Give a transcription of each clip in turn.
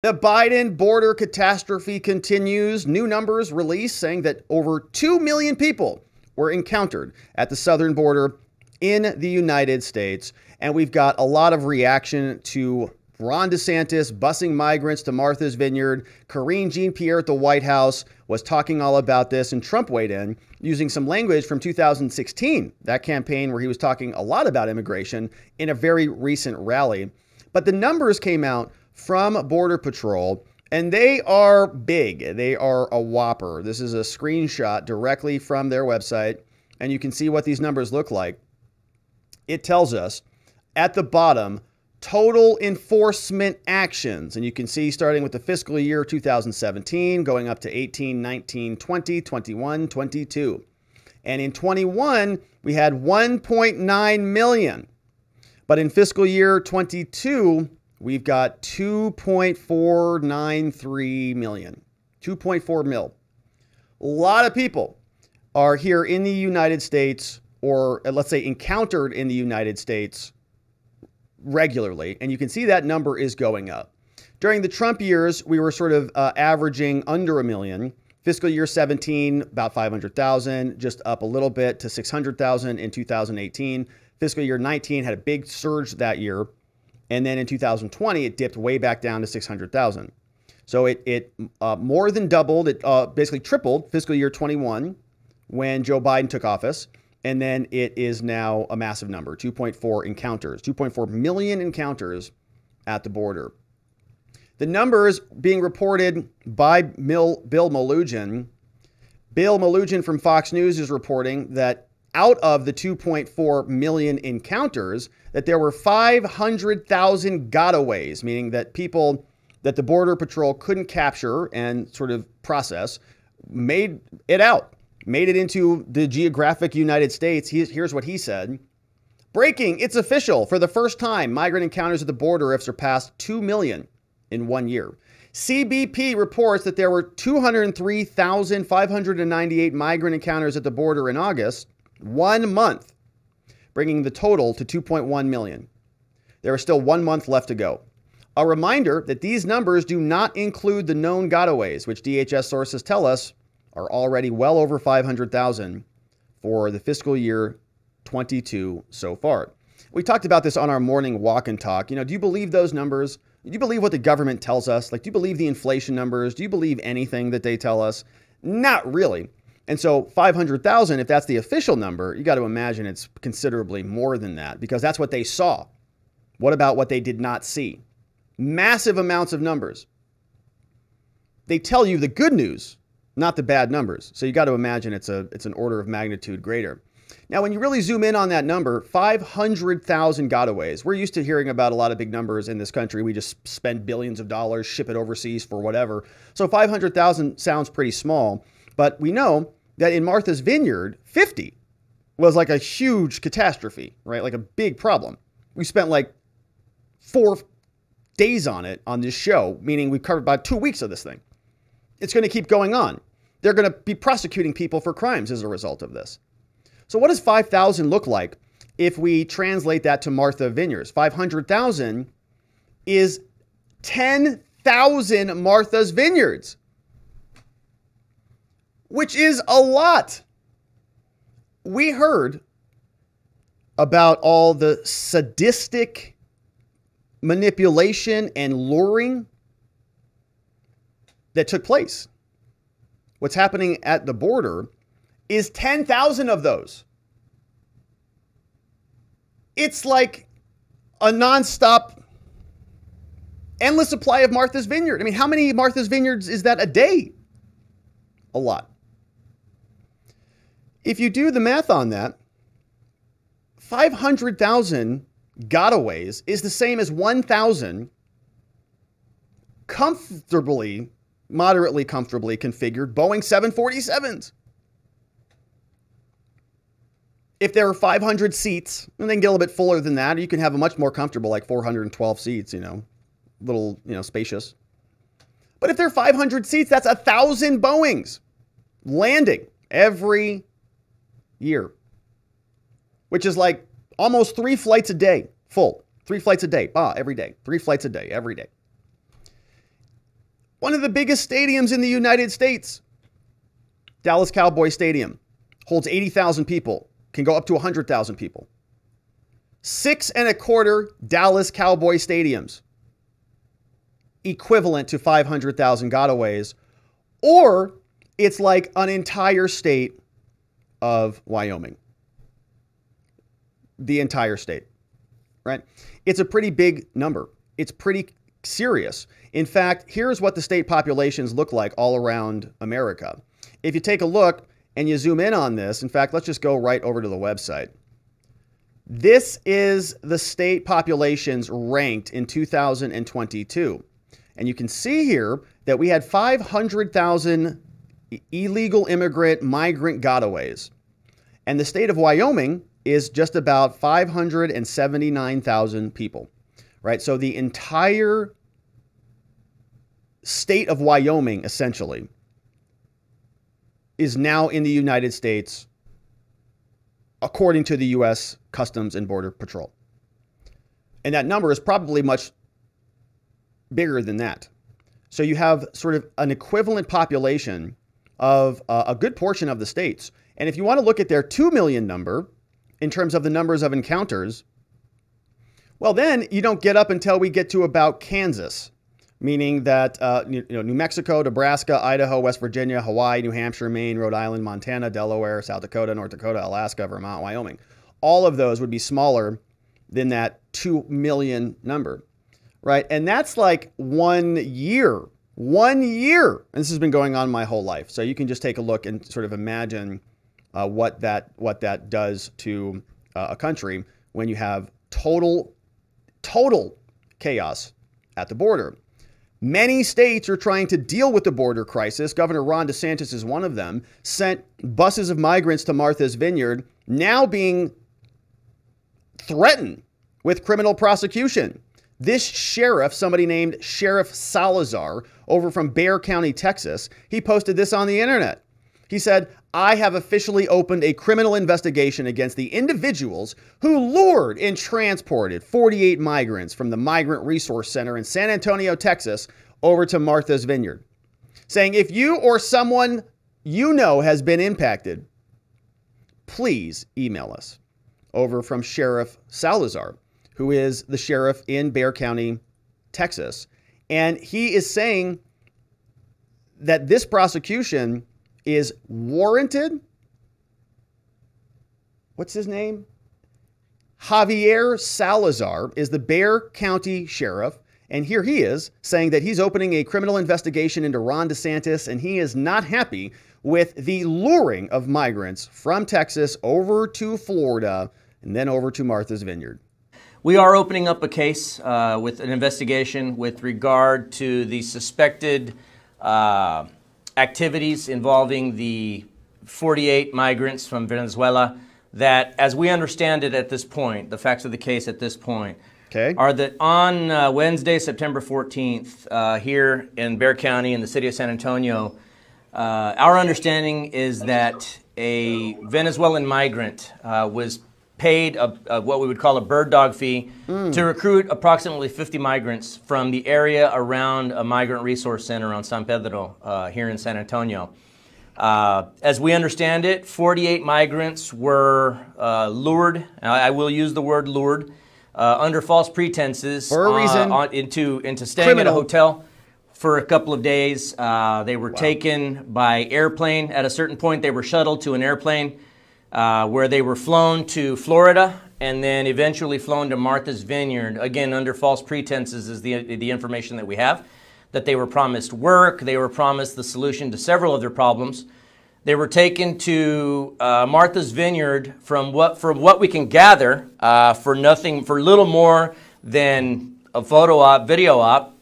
The Biden border catastrophe continues. New numbers released saying that over 2 million people were encountered at the southern border in the United States. And we've got a lot of reaction to Ron DeSantis busing migrants to Martha's Vineyard. Karine JeanPierre at the White House was talking all about this, and Trump weighed in using some language from 2016, that campaign where he was talking a lot about immigration in a very recent rally. But the numbers came out from Border Patrol, and they are big. They are a whopper. This is a screenshot directly from their website, and you can see what these numbers look like. It tells us at the bottom, total enforcement actions. And you can see starting with the fiscal year 2017, going up to 18, 19, 20, 21, 22. And in 21, we had 1.9 million. But in fiscal year 22, we've got 2.493 million, 2.4 mil. A lot of people are here in the United States, or let's say encountered in the United States regularly. And you can see that number is going up. During the Trump years, we were sort of averaging under a million. Fiscal year 17, about 500,000, just up a little bit to 600,000 in 2018. Fiscal year 19 had a big surge that year. And then in 2020, it dipped way back down to 600,000. So it more than doubled. It basically tripled fiscal year 21 when Joe Biden took office. And then it is now a massive number, 2.4 encounters, 2.4 million encounters at the border. The numbers being reported by Bill Melugin. Bill Melugin from Fox News is reporting that out of the 2.4 million encounters, that there were 500,000 gotaways, meaning that people that the Border Patrol couldn't capture and sort of process made it out. Made it into the geographic United States. Here's what he said. Breaking, it's official. For the first time, migrant encounters at the border have surpassed 2 million in 1 year. CBP reports that there were 203,598 migrant encounters at the border in August, 1 month, bringing the total to 2.1 million. There is still 1 month left to go. A reminder that these numbers do not include the known gotaways, which DHS sources tell us are already well over 500,000 for the fiscal year 22 so far. We talked about this on our morning walk and talk. You know, do you believe those numbers? Do you believe what the government tells us? Like, do you believe the inflation numbers? Do you believe anything that they tell us? Not really. And so 500,000, if that's the official number, you got to imagine it's considerably more than that because that's what they saw. What about what they did not see? Massive amounts of numbers. They tell you the good news, not the bad numbers. So you got to imagine it's an order of magnitude greater. Now, when you really zoom in on that number, 500,000 gotaways. We're used to hearing about a lot of big numbers in this country. We just spend billions of dollars, ship it overseas for whatever. So 500,000 sounds pretty small, but we know that in Martha's Vineyard, 50 was like a huge catastrophe, right? Like a big problem. We spent like 4 days on it on this show, meaning we covered about 2 weeks of this thing. It's going to keep going on. They're going to be prosecuting people for crimes as a result of this. So what does 5,000 look like if we translate that to Martha Vineyards? 500,000 is 10,000 Martha's Vineyards, which is a lot. We heard about all the sadistic manipulation and luring that took place. What's happening at the border is 10,000 of those. It's like a nonstop, endless supply of Martha's Vineyard. I mean, how many Martha's Vineyards is that a day? A lot. If you do the math on that, 500,000 gotaways is the same as 1,000 comfortably, moderately comfortably configured Boeing 747s. If there are 500 seats, and they can get a little bit fuller than that, or you can have a much more comfortable, like 412 seats, little, spacious. But if there are 500 seats, that's 1,000 Boeings landing every year, which is like almost 3 flights a day, full. 3 flights a day, every day. 3 flights a day, every day. One of the biggest stadiums in the United States. Dallas Cowboy Stadium holds 80,000 people, can go up to 100,000 people. 6 1/4 Dallas Cowboy stadiums, equivalent to 500,000 gotaways, or it's like an entire state of Wyoming. The entire state, right? It's a pretty big number. It's pretty serious. In fact, here's what the state populations look like all around America. If you take a look and you zoom in on this, in fact, let's just go right over to the website. This is the state populations ranked in 2022. And you can see here that we had 500,000 illegal immigrant migrant gotaways. And the state of Wyoming is just about 579,000 people, right? So the entire state of Wyoming, essentially, is now in the United States, according to the U.S. Customs and Border Patrol. And that number is probably much bigger than that. So you have sort of an equivalent population of a good portion of the states. And if you want to look at their 2 million number in terms of the numbers of encounters, well, then you don't get up until we get to about Kansas, meaning that New Mexico, Nebraska, Idaho, West Virginia, Hawaii, New Hampshire, Maine, Rhode Island, Montana, Delaware, South Dakota, North Dakota, Alaska, Vermont, Wyoming. All of those would be smaller than that 2 million number, right? And that's like 1 year. 1 year. And this has been going on my whole life. So you can just take a look and sort of imagine what that does to a country when you have total chaos at the border. Many states are trying to deal with the border crisis. Governor Ron DeSantis is one of them. Sent buses of migrants to Martha's Vineyard, now being threatened with criminal prosecution. This sheriff, somebody named Sheriff Salazar, over from Bexar County, Texas, he posted this on the internet. He said, "I have officially opened a criminal investigation against the individuals who lured and transported 48 migrants from the Migrant Resource Center in San Antonio, Texas, over to Martha's Vineyard," saying, if you or someone you know has been impacted, please email us. Over from Sheriff Salazar, who is the sheriff in Bexar County, Texas. And he is saying that this prosecution is warranted. What's his name? Javier Salazar is the Bexar County sheriff. And here he is saying that he's opening a criminal investigation into Ron DeSantis, and he is not happy with the luring of migrants from Texas over to Florida and then over to Martha's Vineyard. We are opening up a case with an investigation with regard to the suspected activities involving the 48 migrants from Venezuela that, as we understand it at this point, the facts of the case at this point, are that on Wednesday, September 14th, here in Bexar County in the city of San Antonio, our understanding is that a Venezuelan migrant was paid what we would call a bird dog fee to recruit approximately 50 migrants from the area around a migrant resource center on San Pedro here in San Antonio. As we understand it, 48 migrants were lured, I will use the word lured, under false pretenses for a reason, into staying at a hotel for a couple of days. They were taken by airplane. At a certain point, they were shuttled to an airplane where they were flown to Florida and then eventually flown to Martha's Vineyard, again under false pretenses is the information that we have, that they were promised work, they were promised the solution to several of their problems. They were taken to Martha's Vineyard from what we can gather for little more than a photo op, video op,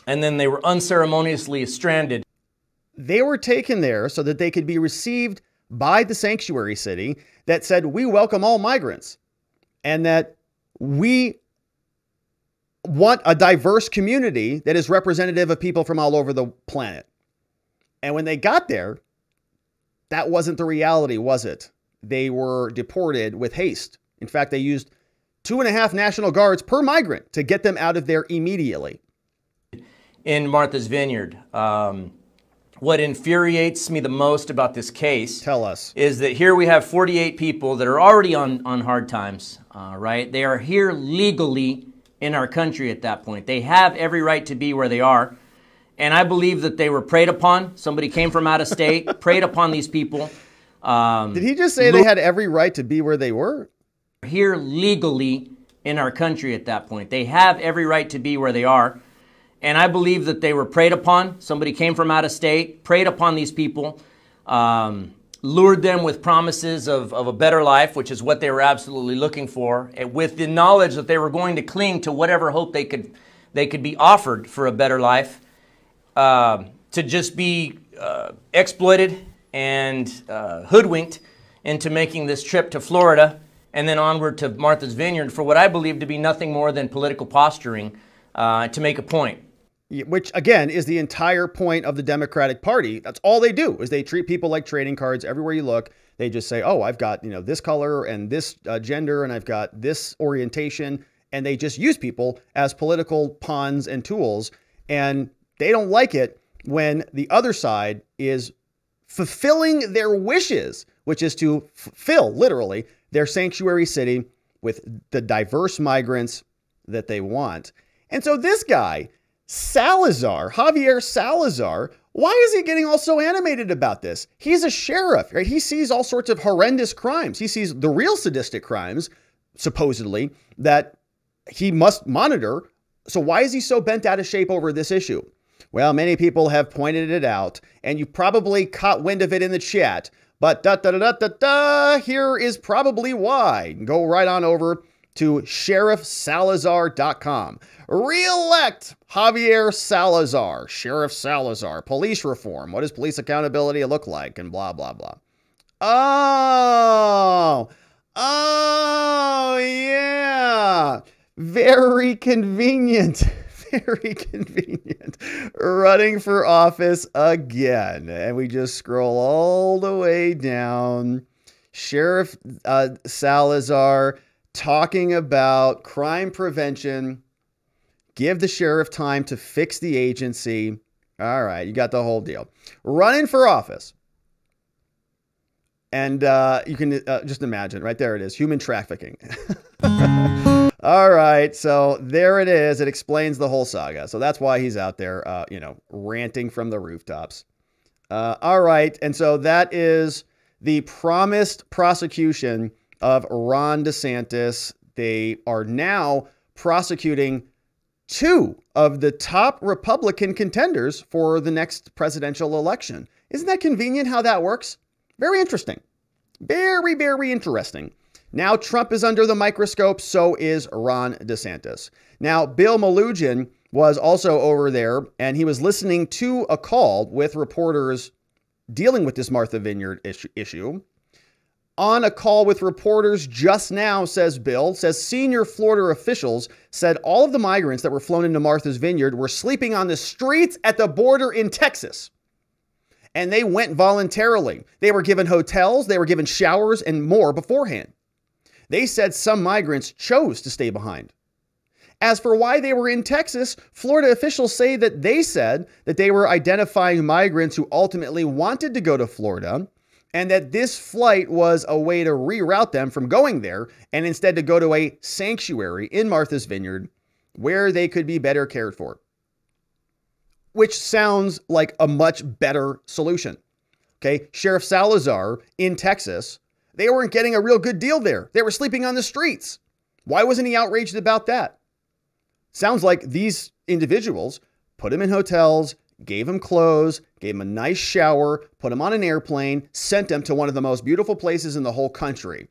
and then they were unceremoniously stranded. They were taken there so that they could be received by the sanctuary city that said, we welcome all migrants and that we want a diverse community that is representative of people from all over the planet. And when they got there, that wasn't the reality, was it? They were deported with haste. In fact, they used 2.5 National Guards per migrant to get them out of there immediately. in Martha's Vineyard. What infuriates me the most about this case, tell us, is that here we have 48 people that are already on hard times, right? They are here legally in our country at that point. They have every right to be where they are. And I believe that they were preyed upon. Somebody came from out of state, preyed upon these people. Did he just say they had every right to be where they were? Here legally in our country at that point. They have every right to be where they are. And I believe that they were preyed upon. Somebody came from out of state, preyed upon these people, lured them with promises of a better life, which is what they were absolutely looking for, with the knowledge that they were going to cling to whatever hope they could be offered for a better life, to just be exploited and hoodwinked into making this trip to Florida and then onward to Martha's Vineyard for what I believe to be nothing more than political posturing to make a point. Which, again, is the entire point of the Democratic Party. That's all they do, is they treat people like trading cards. Everywhere you look, they just say, oh, I've got, this color and this gender, and I've got this orientation. And they just use people as political pawns and tools. And they don't like it when the other side is fulfilling their wishes, which is to fill, literally, their sanctuary city with the diverse migrants that they want. And so this guy, Javier Salazar, why is he getting all so animated about this? He's a sheriff, right? He sees all sorts of horrendous crimes. He sees the real sadistic crimes, supposedly, that he must monitor. So why is he so bent out of shape over this issue? Well, many people have pointed it out, and you probably caught wind of it in the chat. But here is probably why. Go right on over to sheriffsalazar.com. Re-elect Javier Salazar, Sheriff Salazar, police reform. What does police accountability look like? And blah, blah, blah. Oh, yeah. Very convenient. Very convenient. Running for office again. And we just scroll all the way down. Sheriff Salazar talking about crime prevention. Give the sheriff time to fix the agency. All right, you got the whole deal. Running for office. And you can just imagine, right there it is, human trafficking. All right, so there it is. It explains the whole saga. So that's why he's out there, ranting from the rooftops. All right, and so that is the promised prosecution of Ron DeSantis. They are now prosecuting two of the top Republican contenders for the next presidential election. Isn't that convenient how that works? Very interesting. Very, very interesting. Now Trump is under the microscope, so is Ron DeSantis. Now, Bill Melugin was also over there, and he was listening to a call with reporters dealing with this Martha Vineyard issue. On a call with reporters just now, says Bill, senior Florida officials said all of the migrants that were flown into Martha's Vineyard were sleeping on the streets at the border in Texas. And they went voluntarily. They were given hotels, they were given showers and more beforehand. They said some migrants chose to stay behind. As for why they were in Texas, Florida officials say that they said that they were identifying migrants who ultimately wanted to go to Florida, and that this flight was a way to reroute them from going there and instead to go to a sanctuary in Martha's Vineyard where they could be better cared for. Which sounds like a much better solution. Okay, Sheriff Salazar in Texas, they weren't getting a real good deal there. They were sleeping on the streets. Why wasn't he outraged about that? Sounds like these individuals put him in hotels, gave him clothes, gave him a nice shower, put him on an airplane, sent him to one of the most beautiful places in the whole country.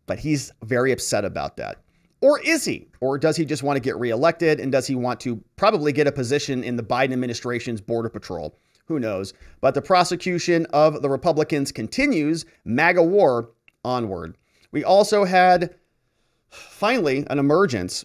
But he's very upset about that. Or is he? Or does he just want to get reelected? And does he want to probably get a position in the Biden administration's Border Patrol? Who knows? But the prosecution of the Republicans continues. MAGA war onward. We also had, finally, an emergence.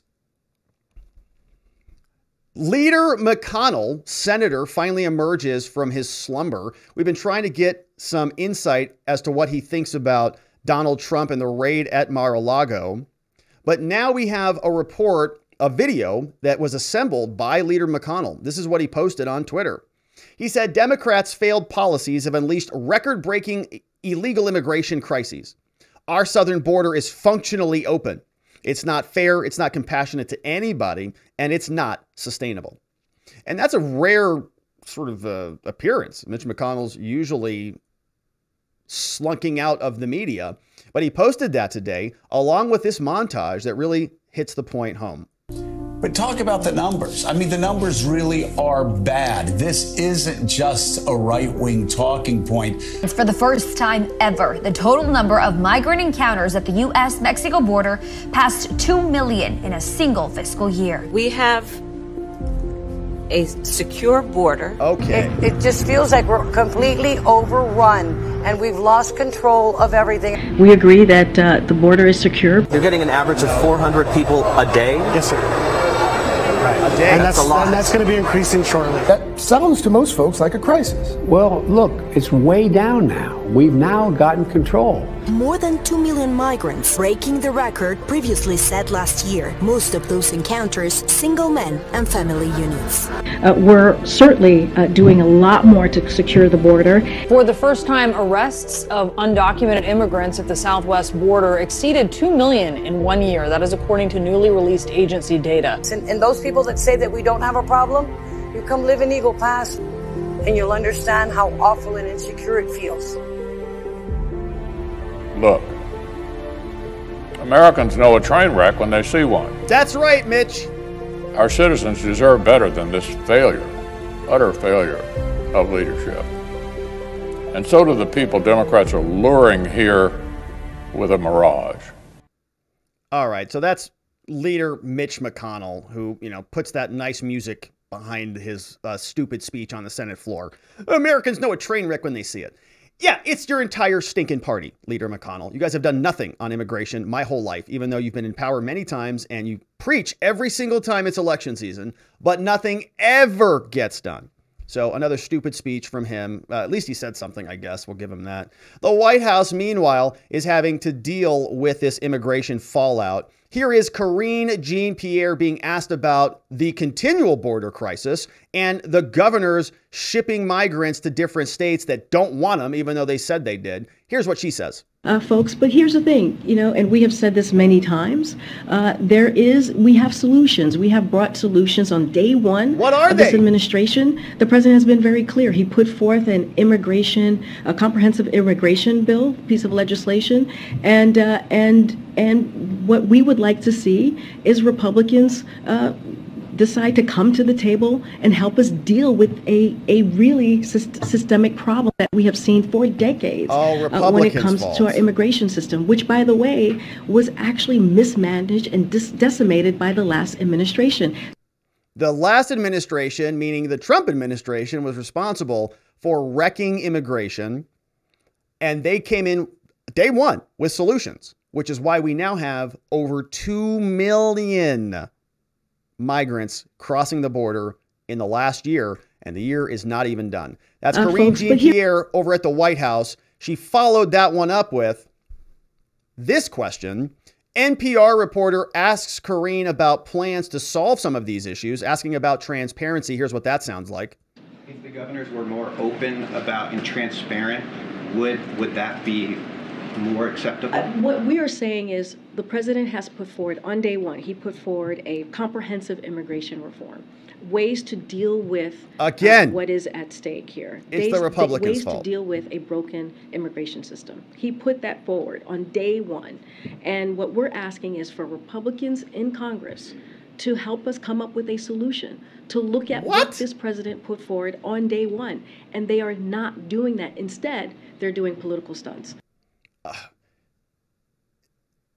Leader McConnell, senator, finally emerges from his slumber. We've been trying to get some insight as to what he thinks about Donald Trump and the raid at Mar-a-Lago. But now we have a report a video that was assembled by Leader McConnell. This is what he posted on Twitter. He said, Democrats' failed policies have unleashed record-breaking illegal immigration crises. Our southern border is functionally open. It's not fair, it's not compassionate to anybody, and it's not sustainable. And that's a rare sort of appearance. Mitch McConnell's usually slunking out of the media, but he posted that today along with this montage that really hits the point home. But talk about the numbers. I mean, the numbers really are bad. This isn't just a right-wing talking point. For the first time ever, the total number of migrant encounters at the U.S.-Mexico border passed 2 million in a single fiscal year. We have a secure border. Okay. It just feels like we're completely overrun and we've lost control of everything. We agree that the border is secure. You're getting an average of 400 people a day? Yes, sir. A day. And that's a lot. And that's going to be increasing shortly. That sounds to most folks like a crisis. Well, look, it's way down now. We've now gotten control. More than 2 million migrants, breaking the record previously set last year. Most of those encounters, single men and family units. We're certainly doing a lot more to secure the border. For the first time, arrests of undocumented immigrants at the southwest border exceeded 2 million in 1 year. That is according to newly released agency data. And those people that say that we don't have a problem, you come live in Eagle Pass and you'll understand how awful and insecure it feels. Look, Americans know a train wreck when they see one. That's right, Mitch. Our citizens deserve better than this failure, utter failure of leadership. And so do the people Democrats are luring here with a mirage. All right, so that's Leader Mitch McConnell, who, puts that nice music behind his stupid speech on the Senate floor. Americans know a train wreck when they see it. Yeah, it's your entire stinking party, Leader McConnell. You guys have done nothing on immigration my whole life, even though you've been in power many times and you preach every single time it's election season, but nothing ever gets done. So another stupid speech from him. At least he said something, I guess. We'll give him that. The White House, meanwhile, is having to deal with this immigration fallout. Here is Karine JeanPierre being asked about the continual border crisis and the governors shipping migrants to different states that don't want them, even though they said they did. Here's what she says. Folks, but here's the thing, and we have said this many times, we have solutions. We have brought solutions on day one of this administration. The president has been very clear. He put forth a comprehensive immigration bill, piece of legislation, and what we would like to see is Republicans decide to come to the table and help us deal with a really systemic problem that we have seen for decades when it comes to our immigration system, which, by the way, was actually mismanaged and decimated by the last administration. The last administration, meaning the Trump administration, was responsible for wrecking immigration, and they came in day one with solutions, which is why we now have over 2 million migrants crossing the border in the last year, and the year is not even done. That's Karine JeanPierre over at the White House. She followed that one up with this question. NPR reporter asks Karine about plans to solve some of these issues, asking about transparency. Here's what that sounds like. If the governors were more open about and transparent, would that be more acceptable? What we are saying is the president has put forward, on day one, he put forward a comprehensive immigration reform, ways to deal with what is at stake here. It's the Republicans' fault. Ways to deal with a broken immigration system. He put that forward on day one. And what we're asking is for Republicans in Congress to help us come up with a solution, to look at what this president put forward on day one. And they are not doing that. Instead, they're doing political stunts.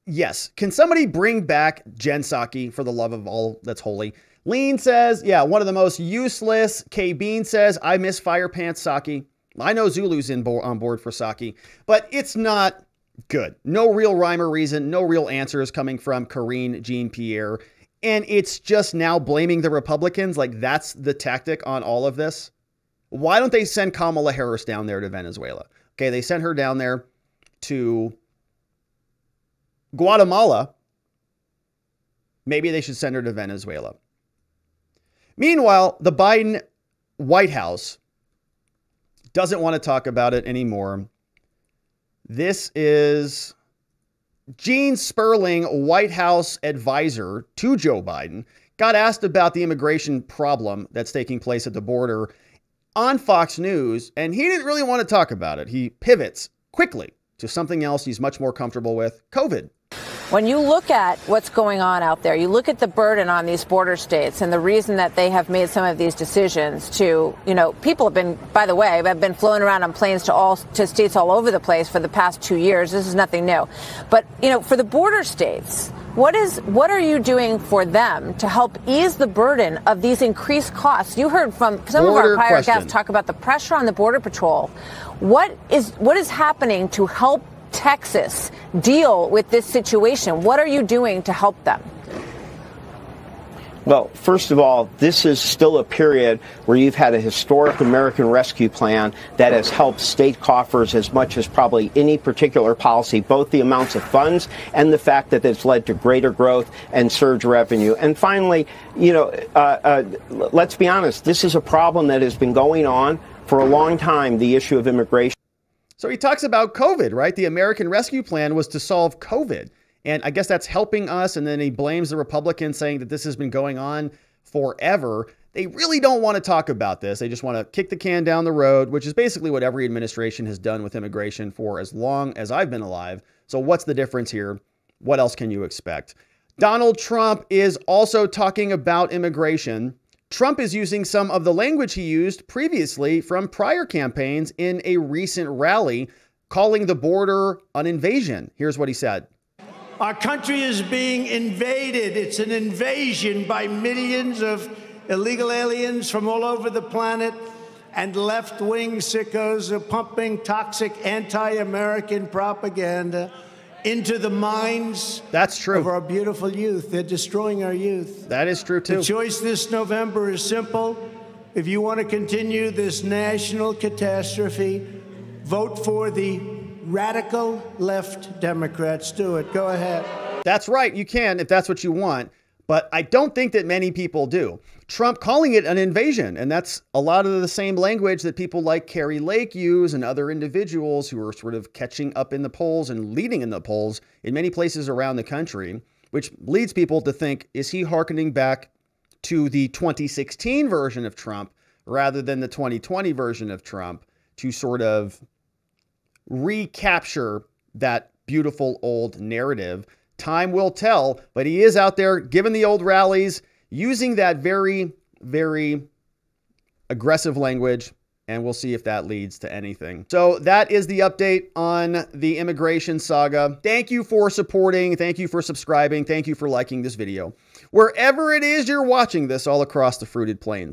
Yes. Can somebody bring back Jen Psaki for the love of all that's holy? Lean says, yeah, one of the most useless. K. Bean says, I miss Fire Pants Psaki. I know Zulu's on board for Psaki, but it's not good. No real rhyme or reason, no real answers coming from Karine JeanPierre. And it's just now blaming the Republicans. Like, that's the tactic on all of this. Why don't they send Kamala Harris down there to Venezuela? Okay, they sent her down there to Guatemala Maybe they should send her to Venezuela. Meanwhile, the Biden White House doesn't want to talk about it anymore. This is Gene Sperling, White House advisor to Joe Biden, got asked about the immigration problem that's taking place at the border on Fox News, and he didn't really want to talk about it. He pivots quickly to something else he's much more comfortable with, COVID. When you look at what's going on out there, you look at the burden on these border states and the reason that they have made some of these decisions to, people have been, by the way, have been flown around on planes to states all over the place for the past 2 years. This is nothing new. But, for the border states, what are you doing for them to help ease the burden of these increased costs? You heard from some of our prior guests talk about the pressure on the Border Patrol. What is happening to help Texas deal with this situation? What are you doing to help them? Well, first of all, this is still a period where you've had a historic American Rescue Plan that has helped state coffers as much as probably any particular policy, both the amounts of funds and the fact that it's led to greater growth and surge revenue. And finally, let's be honest, this is a problem that has been going on for a long time, the issue of immigration. So he talks about COVID, right? The American Rescue Plan was to solve COVID. And I guess that's helping us. And then he blames the Republicans, saying that this has been going on forever. They really don't want to talk about this. They just want to kick the can down the road, which is basically what every administration has done with immigration for as long as I've been alive. So what's the difference here? What else can you expect? Donald Trump is also talking about immigration. Trump is using some of the language he used previously from prior campaigns in a recent rally, calling the border an invasion. Here's what he said. Our country is being invaded. It's an invasion by millions of illegal aliens from all over the planet, and left-wing sickos are pumping toxic anti-American propaganda into the minds of our beautiful youth. They're destroying our youth. That is true, too. The choice this November is simple. If you want to continue this national catastrophe, vote for the radical left Democrats. Do it. Go ahead. That's right. You can if that's what you want. But I don't think that many people do. Trump calling it an invasion. And that's a lot of the same language that people like Kari Lake use and other individuals who are sort of catching up in the polls and leading in the polls in many places around the country, which leads people to think, is he hearkening back to the 2016 version of Trump rather than the 2020 version of Trump to sort of recapture that beautiful old narrative? Time will tell, but he is out there giving the old rallies, using that very, very aggressive language, and we'll see if that leads to anything. So that is the update on the immigration saga. Thank you for supporting. Thank you for subscribing. Thank you for liking this video. Wherever it is you're watching this all across the fruited plains.